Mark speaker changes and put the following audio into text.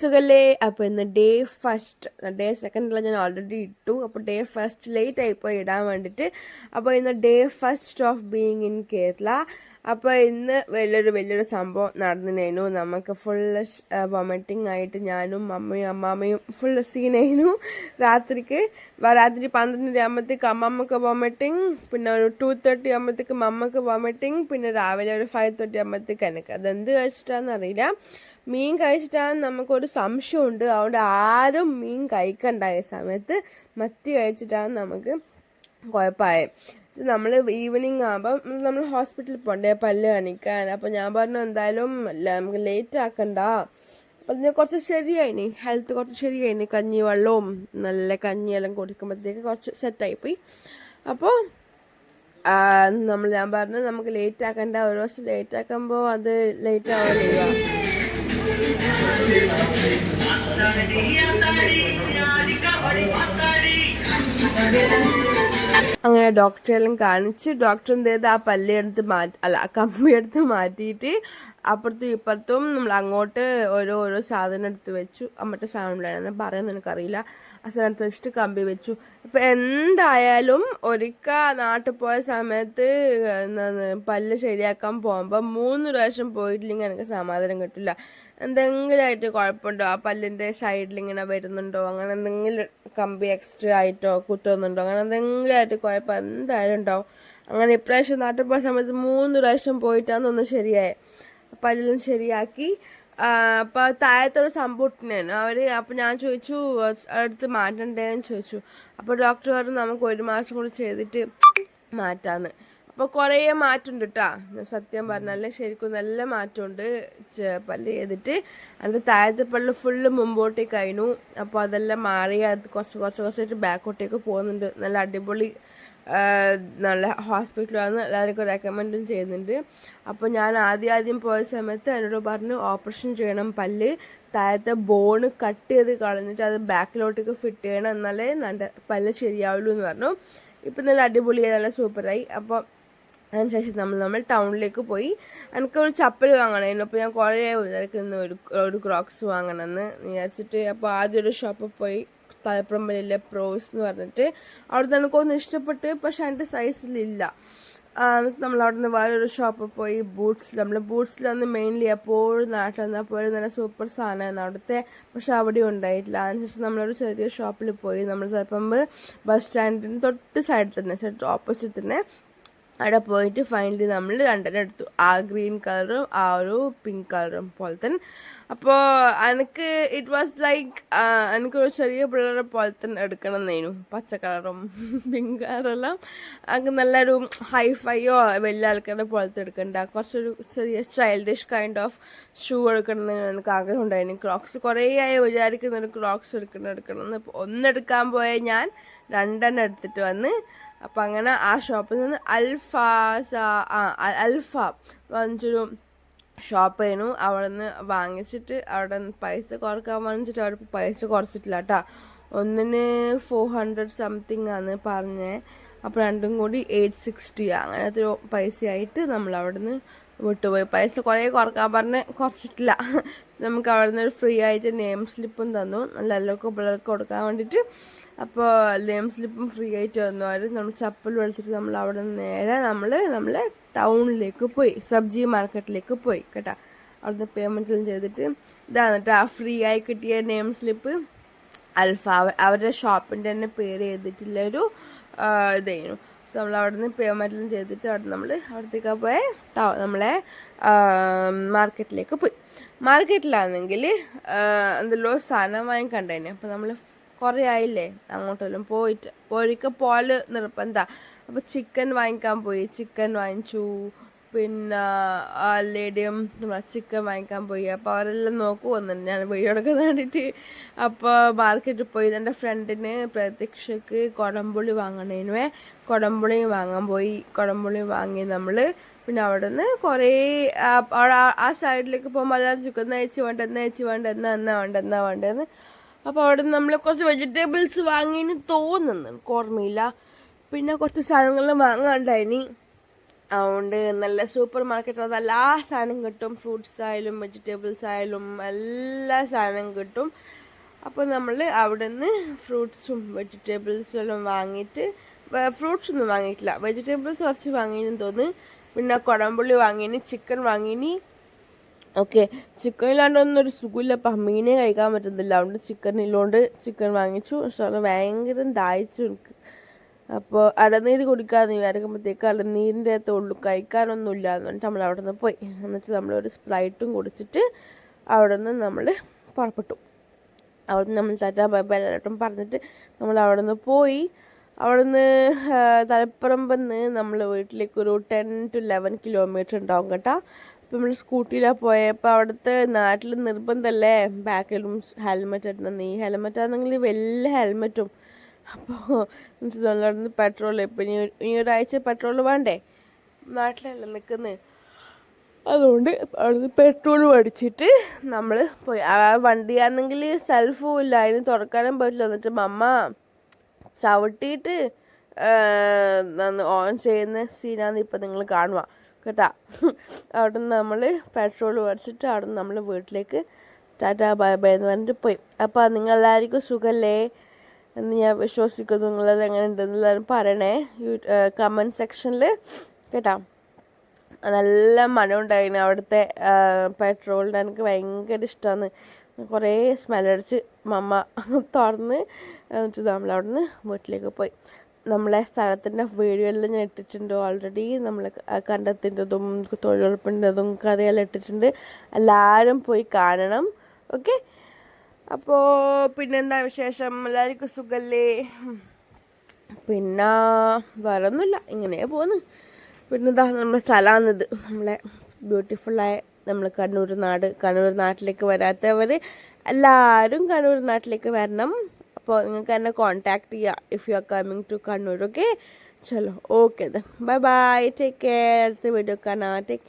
Speaker 1: സുഖല്ലേ? അപ്പോൾ ഇന്ന് ഡേ ഫസ്റ്റ്, ഡേ സെക്കൻഡിൽ ഞാൻ ഓൾറെഡി ഇട്ടു. അപ്പോൾ ഡേ ഫസ്റ്റ് ലേറ്റ് ആയിപ്പോയി ഇടാൻ വേണ്ടിയിട്ട്. അപ്പോൾ ഇന്ന് day first of being in Kerala. അപ്പോൾ ഇന്ന് വലിയൊരു സംഭവം നടന്നിനു. നമുക്ക് ഫുള്ള് വൊമിറ്റിംഗ് ആയിട്ട് ഞാനും അമ്മാമ്മയും ഫുള്ള് സീനായിരുന്നു. രാത്രി 12 ആകുമ്പോഴത്തേക്ക് അമ്മമ്മക്ക് വൊമിറ്റിംഗ്, പിന്നെ ഒരു 2:30 ആകുമ്പോഴത്തേക്ക് മമ്മക്ക് വൊമിറ്റിംഗ്, പിന്നെ രാവിലെ ഒരു 5:30 ആകുമ്പോഴത്തേക്ക് എനിക്ക്. അതെന്ത് കഴിച്ചിട്ടാണെന്ന് അറിയില്ല. മീൻ കഴിച്ചിട്ടാണെന്ന് നമുക്കൊരു സംശയമുണ്ട്. അതുകൊണ്ട് ആരും മീൻ കഴിക്കണ്ടായ സമയത്ത് മത്തി കഴിച്ചിട്ടാണ് നമുക്ക് കുഴപ്പമായത്. നമ്മൾ ഈവനിങ് ആകുമ്പം നമ്മൾ ഹോസ്പിറ്റലിൽ പോകണ്ടേ പല്ല് കാണിക്കാൻ. അപ്പോൾ ഞാൻ പറഞ്ഞു എന്തായാലും നമുക്ക് ലേറ്റ് ആക്കണ്ട. അപ്പം അതിന് കുറച്ച് ശരിയായിനി, ഹെൽത്ത് കുറച്ച് ശരിയായിനി. കഞ്ഞി വെള്ളവും നല്ല കഞ്ഞിയെല്ലാം കുടിക്കുമ്പോഴത്തേക്ക് കുറച്ച് സെറ്റായിപ്പോയി. അപ്പോൾ ഞാൻ പറഞ്ഞു നമുക്ക് ലേറ്റ് ആക്കണ്ട. ഒരു ദിവസം ലേറ്റ് ആക്കുമ്പോൾ അത് ലേറ്റ് ആവുന്നില്ല. അങ്ങനെ ഡോക്ടറെല്ലാം കാണിച്ച് ഡോക്ടർ എന്ത് ചെയ്ത് ആ പല്ലിയെടുത്ത് കമ്പിയെടുത്ത് മാറ്റിയിട്ട് അപ്പുറത്തും ഇപ്പുറത്തും നമ്മൾ അങ്ങോട്ട് ഓരോ സാധനം എടുത്ത് വെച്ചു. മറ്റേ സാധനമില്ലായിരുന്നു പറയുന്നത് എനിക്കറിയില്ല. ആ സാധനത്ത് വെച്ചിട്ട് കമ്പി വെച്ചു. ഇപ്പം എന്തായാലും ഒരിക്കൽ നാട്ടിൽ പോയ സമയത്ത് പല്ല് ശരിയാക്കാൻ പോകുമ്പോൾ 3 പ്രാവശ്യം പോയിട്ടില്ലെങ്കിൽ എനിക്ക് സമാധാനം കിട്ടില്ല. എന്തെങ്കിലും ആയിട്ട് കുഴപ്പമുണ്ടോ, ആ പല്ലിൻ്റെ സൈഡിൽ ഇങ്ങനെ വരുന്നുണ്ടോ, അങ്ങനെ എന്തെങ്കിലും കമ്പി എക്സ്ട്രാ ആയിട്ടോ കുത്തുന്നുണ്ടോ, അങ്ങനെ എന്തെങ്കിലും ആയിട്ട് കുഴപ്പം എന്തായാലും ഉണ്ടാവും. അങ്ങനെ ഇപ്രാവശ്യം നാട്ടിൽ പോയ സമയത്ത് 3 പ്രാവശ്യം പോയിട്ടാണെന്നൊന്ന് ശരിയായി. പല്ലും ശരിയാക്കി. അപ്പോൾ താഴത്തൊരു സംഭവത്തിനാണ് അപ്പോൾ ഞാൻ ചോദിച്ചു അടുത്ത് മാറ്റണ്ടേന്ന് ചോദിച്ചു. അപ്പോൾ ഡോക്ടർ പറഞ്ഞു നമുക്ക് 1 മാസം കൂടി ചെയ്തിട്ട് മാറ്റാന്ന്. അപ്പോൾ കുറേ മാറ്റമുണ്ട് കേട്ടോ. സത്യം പറഞ്ഞാൽ ശരിക്കും നല്ല മാറ്റമുണ്ട്. പല്ല് ചെയ്തിട്ട് അതിൻ്റെ താഴത്തെ പല്ല് ഫുള്ള് മുമ്പോട്ടേക്ക് കഴിഞ്ഞു. അപ്പോൾ അതെല്ലാം മാറി അത് കുറച്ചായിട്ട് ബാക്കോട്ടേക്ക് പോകുന്നുണ്ട്. നല്ല അടിപൊളി നല്ല ഹോസ്പിറ്റലാണ്. എല്ലാവർക്കും റെക്കമെൻഡും ചെയ്യുന്നുണ്ട്. അപ്പോൾ ഞാൻ ആദ്യം പോയ സമയത്ത് എന്നോട് പറഞ്ഞു ഓപ്പറേഷൻ ചെയ്യണം, പല്ല് താഴത്തെ ബോണ് കട്ട് ചെയ്ത് കളഞ്ഞിട്ട് അത് ബാക്കിലോട്ടേക്ക് ഫിറ്റ് ചെയ്യണം, എന്നാലേ നല്ല പല്ല് ശരിയാവുള്ളൂ എന്ന് പറഞ്ഞു. ഇപ്പം നല്ല അടിപൊളിയായി, നല്ല സൂപ്പറായി. അപ്പോൾ അതിനുശേഷം നമ്മൾ ടൗണിലേക്ക് പോയി. എനിക്കൊരു ചപ്പൽ വാങ്ങണമായിരുന്നു. അപ്പോൾ ഞാൻ കുറേ വിചാരിക്കുന്നു ഒരു ക്രോക്സ് വാങ്ങണമെന്ന് വിചാരിച്ചിട്ട്. അപ്പോൾ ആദ്യം ഒരു ഷോപ്പിൽ പോയി, തലപ്പുറമ്പലിലെ പ്രോസ് എന്ന് പറഞ്ഞിട്ട്. അവിടുന്ന് എനിക്കൊന്ന് ഇഷ്ടപ്പെട്ട്, പക്ഷെ അതിൻ്റെ സൈസിലില്ല. നമ്മൾ അവിടെ നിന്ന് വേറൊരു ഷോപ്പിൽ പോയി ബൂട്ട്സിലന്ന് മെയിൻലി എപ്പോഴും നാട്ടിൽ വന്നപ്പോഴും നല്ല സൂപ്പർ സാധനമായിരുന്നു അവിടുത്തെ. പക്ഷെ അവിടെ ഉണ്ടായിട്ടില്ല. അതിനുശേഷം നമ്മളൊരു ചെറിയ ഷോപ്പിൽ പോയി. നമ്മൾ ചിലപ്പം ബസ് സ്റ്റാൻഡിന് തൊട്ട് സൈഡിൽ തന്നെ, ഓപ്പോസിറ്റ് തന്നെ അവിടെ പോയിട്ട് ഫൈനലി നമ്മൾ 2 എടുത്തു. ആ ഗ്രീൻ കളറും ആ ഒരു പിങ്ക് കളറും പോലെ തന്നെ. അപ്പോൾ എനിക്ക് ഇറ്റ് വാസ് ലൈക്ക് എനിക്കൊരു ചെറിയ പിള്ളേരെ പോലെ തന്നെ എടുക്കണം എന്നേനു. പച്ച കളറും പിങ്ക് കളറെല്ലാം എനിക്ക് നല്ലൊരു ഹൈഫൈയോ വലിയ ആൾക്കാരുടെ പോലത്തെ എടുക്കണ്ട, കുറച്ചൊരു ചെറിയ ചൈൽഡിഷ് കൈൻഡ് ഓഫ് ഷൂ എടുക്കണമെന്ന് എനിക്ക് ആഗ്രഹം ഉണ്ടായിരുന്നു. ക്രോക്സ് കുറേ ആയി വിചാരിക്കുന്നൊരു ക്രോക്സ് എടുക്കണം. ഒന്നെടുക്കാൻ പോയ ഞാൻ 2 എടുത്തിട്ട് വന്ന്. അപ്പം അങ്ങനെ ആ ഷോപ്പിൽ നിന്ന് അൽഫ വാങ്ങിച്ചൊരു ഷോപ്പായിരുന്നു. അവിടെ നിന്ന് വാങ്ങിച്ചിട്ട് അവിടെ പൈസ കുറക്കാൻ വാങ്ങിച്ചിട്ട് അവിടെ പൈസ കുറച്ചിട്ടില്ല കേട്ടോ. ഒന്നിന് 400 സംതിങ് ആണ് പറഞ്ഞത്. അപ്പോൾ രണ്ടും കൂടി 860 അങ്ങനത്തെ ഒരു പൈസയായിട്ട് നമ്മൾ അവിടെ നിന്ന് വിട്ടുപോയി. പൈസ കുറേ കുറക്കാൻ പറഞ്ഞ് കുറച്ചിട്ടില്ല. നമുക്ക് അവിടെ നിന്ന് ഒരു ഫ്രീ ആയിട്ട് നെയിം സ്ലിപ്പും തന്നു, നല്ല എല്ലാവർക്കും പിള്ളേർക്ക് കൊടുക്കാൻ വേണ്ടിയിട്ട്. അപ്പോൾ നെയിം സ്ലിപ്പും ഫ്രീ ആയിട്ട് തന്നു. നമ്മൾ ചപ്പൽ വിളിച്ചിട്ട് നമ്മൾ അവിടെ നിന്ന് നേരെ നമ്മൾ ടൗണിലേക്ക് പോയി, സബ്ജി മാർക്കറ്റിലേക്ക് പോയി കേട്ടോ. അവിടുന്ന് പേയ്മെൻറ്റെല്ലാം ചെയ്തിട്ട് ഇതാണ് കേട്ടോ ആ ഫ്രീ ആയി കിട്ടിയ നെയിം സ്ലിപ്പ്. അൽഫ അവരുടെ ഷോപ്പിൻ്റെ തന്നെ പേര് ചെയ്തിട്ടുള്ളൊരു ഇതായിരുന്നു. നമ്മൾ അവിടെ നിന്ന് പേയ്മെൻറ്റെല്ലാം ചെയ്തിട്ട് അവിടത്തേക്ക് പോയി നമ്മളെ മാർക്കറ്റിലേക്ക് പോയി. മാർക്കറ്റിലാണെങ്കിൽ എന്തെല്ലോ സാധനം വാങ്ങിക്കണ്ടേനെ. അപ്പോൾ നമ്മൾ കുറേ ആയില്ലേ അങ്ങോട്ടെല്ലാം പോയിട്ട് പോലെ നിർബന്ധം. അപ്പോൾ ചിക്കൻ വാങ്ങിക്കാൻ പോയി, ചിക്കൻ വാങ്ങിച്ചു. പിന്നെ ലേഡിയും ചിക്കൻ വാങ്ങിക്കാൻ പോയി. അപ്പോൾ അവരെല്ലാം നോക്കുവന്നുണ്ട് ഞാൻ വീഡിയോ എടുക്കാൻ വേണ്ടിയിട്ട്. അപ്പോൾ മാർക്കറ്റിൽ പോയി. എൻ്റെ ഫ്രണ്ടിന് പ്രതീക്ഷയ്ക്ക് കുടംപുളി വാങ്ങണേനുവേ, കുടംപുളിയും വാങ്ങാൻ പോയി. കുടംപുളി വാങ്ങി നമ്മൾ. പിന്നെ അവിടെ നിന്ന് കുറേ ആ സൈഡിലേക്ക് പോകുമ്പോൾ അല്ലാതെ ചിക്കൻ നെയ്ച്ച് വേണ്ടെന്ന്. അപ്പോൾ അവിടെ നിന്ന് നമ്മൾ കുറച്ച് വെജിറ്റബിൾസ് വാങ്ങിയെന്ന് തോന്നുന്നു, എനിക്ക് ഓർമ്മയില്ല. പിന്നെ കുറച്ച് സാധനങ്ങൾ വാങ്ങാണ്ടായിനി. അതുകൊണ്ട് നല്ല സൂപ്പർ മാർക്കറ്റിൽ എല്ലാ സാധനം കിട്ടും. ഫ്രൂട്ട്സ് ആയാലും വെജിറ്റബിൾസ് ആയാലും എല്ലാ സാധനം കിട്ടും. അപ്പോൾ നമ്മൾ അവിടെ നിന്ന് ഫ്രൂട്ട്സും വെജിറ്റബിൾസും എല്ലാം വാങ്ങിയിട്ട്, ഫ്രൂട്ട്സ് ഒന്നും വാങ്ങിയിട്ടില്ല, വെജിറ്റബിൾസ് കുറച്ച് വാങ്ങിയെന്ന് തോന്നുന്നു. പിന്നെ കുടംപുള്ളി വാങ്ങിയിന്, ചിക്കൻ വാങ്ങിനി. ഓക്കെ, ചിക്കൻ ഇല്ലാണ്ടൊന്നും ഒരു സുഖമില്ല. അപ്പം മീനെ കഴിക്കാൻ പറ്റുന്നില്ല. അതുകൊണ്ട് ചിക്കൻ വാങ്ങിച്ചു. പക്ഷെ അത് ഭയങ്കര ദാഹിച്ചു എനിക്ക്. അപ്പോൾ ഇളനീര് കുടിക്കാമെന്ന് വിചാരിക്കുമ്പോഴത്തേക്ക് ഇളനീരിൻ്റെ അകത്തേ ഉള്ളൂ, കഴിക്കാനൊന്നുമില്ല എന്ന് പറഞ്ഞിട്ട് നമ്മൾ അവിടെ നിന്ന് പോയി. എന്നിട്ട് നമ്മളൊരു സ്പ്രൈറ്റും കുടിച്ചിട്ട് അവിടെ നിന്ന് നമ്മൾ പുറപ്പെട്ടു. അവിടെ നിന്ന് നമ്മൾ ടാറ്റാ ബൈ ബൈ എല്ലാവരും പറഞ്ഞിട്ട് നമ്മൾ അവിടെ നിന്ന് പോയി. അവിടെ നിന്ന് തലപ്പറമ്പെന്ന് നമ്മൾ വീട്ടിലേക്ക് ഒരു 10 to 11 കിലോമീറ്റർ ഉണ്ടാവും കേട്ടോ. അപ്പോൾ നമ്മൾ സ്കൂട്ടിയിലാണ് പോയപ്പോൾ അവിടുത്തെ നാട്ടിൽ നിർബന്ധമല്ലേ ബാക്കിലും ഹെൽമെറ്റ് ഇടണം. ഈ ഹെൽമെറ്റ് ആണെങ്കിൽ വലിയ ഹെൽമെറ്റും. അപ്പോൾ അവിടെ നിന്ന് പെട്രോൾ ഇപ്പം ഈ ഒരാഴ്ച പെട്രോൾ വേണ്ടേ, നാട്ടിലല്ല നിൽക്കുന്നത്. അതുകൊണ്ട് അവിടുന്ന് പെട്രോൾ അടിച്ചിട്ട് നമ്മൾ പോയി. ആ വണ്ടിയാണെങ്കിൽ സെൽഫും ഇല്ല, അതിന് തുറക്കാനും പറ്റില്ല. എന്നിട്ട് മമ്മ ചവിട്ടിയിട്ട് ഓൺ ചെയ്യുന്ന സീനാന്ന് ഇപ്പം നിങ്ങൾ കാണുക കേട്ടാ. അവിടെ നിന്ന് നമ്മൾ പെട്രോൾ അടിച്ചിട്ട് അവിടെ നിന്ന് നമ്മൾ വീട്ടിലേക്ക് ടാറ്റാ ബൈ ബൈ എന്ന് പറഞ്ഞിട്ട് പോയി. അപ്പോൾ നിങ്ങളെല്ലാവർക്കും സുഖമല്ലേ എന്ന് ഞാൻ വിശ്വസിക്കുന്നു. നിങ്ങളെല്ലാം എങ്ങനെ ഉണ്ടെന്നെല്ലാവരും പറയണേ കമൻറ്റ് സെക്ഷനിൽ കേട്ടോ. നല്ല മണം ഉണ്ടായിരുന്നു അവിടുത്തെ പെട്രോളിൻ്റെ. എനിക്ക് ഭയങ്കര ഇഷ്ടമാണ്. കുറേ സ്മെല്ലടിച്ച് മമ്മ തുറന്ന് എന്നിട്ട് നമ്മൾ അവിടെ നിന്ന് വീട്ടിലേക്ക് പോയി. നമ്മളെ സ്ഥലത്തിൻ്റെ വീഡിയോ എല്ലാം ഞാൻ ഇട്ടിട്ടുണ്ട് ഓൾറെഡി. നമ്മൾ കണ്ടത്തിൻ്റെതും തൊഴിലുറപ്പിൻ്റെതും കഥയെല്ലാം ഇട്ടിട്ടുണ്ട്. എല്ലാവരും പോയി കാണണം. ഓക്കെ, അപ്പോൾ പിന്നെന്താ വിശേഷം? എല്ലാവർക്കും സുഖമല്ലേ? പിന്നെ വേറൊന്നുമില്ല, ഇങ്ങനെ പോന്ന്. പിന്നെന്താ നമ്മുടെ സ്ഥലമാണിത്, നമ്മളെ ബ്യൂട്ടിഫുള്ളായ നമ്മൾ കണ്ണൂർ നാട്ടിലേക്ക് വരാത്തവർ എല്ലാവരും കണ്ണൂർ നാട്ടിലേക്ക് വരണം. അപ്പോൾ നിങ്ങൾക്ക് എന്നെ കോൺടാക്ട് ചെയ്യുക if you are coming to Kannur. Okay, ചലോ, okay then bye bye, take care. അടുത്ത വീഡിയോ കാണാം. Take care.